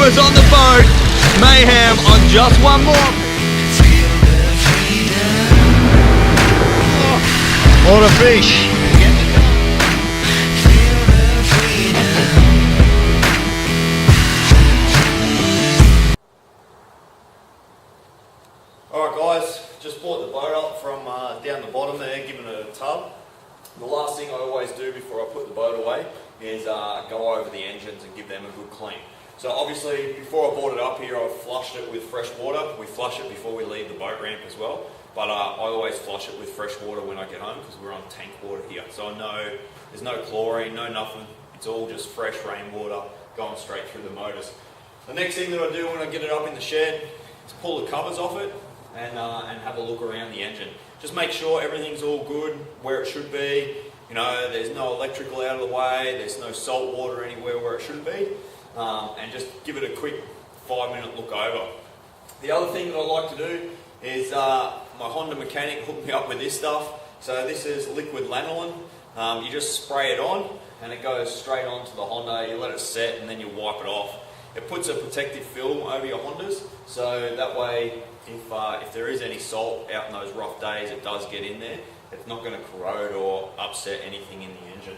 of us on the boat. Mayhem on just one more. Oh, what a fish. Alright guys, just brought the boat up from down the bottom there, giving it a tub. The last thing I always do before I put the boat away is go over the engines and give them a good clean. So obviously before I brought it up here I've flushed it with fresh water. We flush it before we leave the boat ramp as well, but I always flush it with fresh water when I get home because we're on tank water here. So I know there's no chlorine, no nothing, it's all just fresh rainwater going straight through the motors. The next thing that I do when I get it up in the shed is pull the covers off it and have a look around the engine. Just make sure everything's all good where it should be. You know, there's no electrical out of the way, there's no salt water anywhere where it shouldn't be, and just give it a quick 5-minute look over. The other thing that I like to do is my Honda mechanic hooked me up with this stuff. So this is liquid lanolin. You just spray it on and it goes straight onto the Honda. You let it set and then you wipe it off. It puts a protective film over your Hondas, so that way if there is any salt out in those rough days, it does get in there. It's not going to corrode or upset anything in the engine.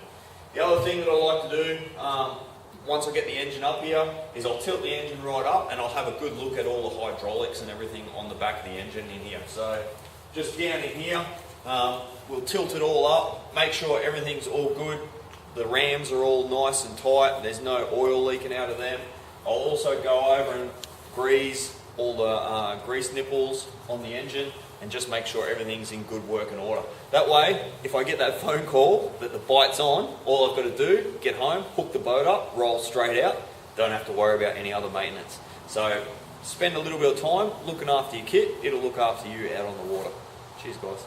The other thing that I like to do, once I get the engine up here, is I'll tilt the engine right up and I'll have a good look at all the hydraulics and everything on the back of the engine in here. So just down in here, we'll tilt it all up, make sure everything's all good. The rams are all nice and tight, there's no oil leaking out of them. I'll also go over and grease all the grease nipples on the engine and just make sure everything's in good working order. That way, if I get that phone call that the bite's on, all I've got to do, get home, hook the boat up, roll straight out, don't have to worry about any other maintenance. So spend a little bit of time looking after your kit, it'll look after you out on the water. Cheers guys.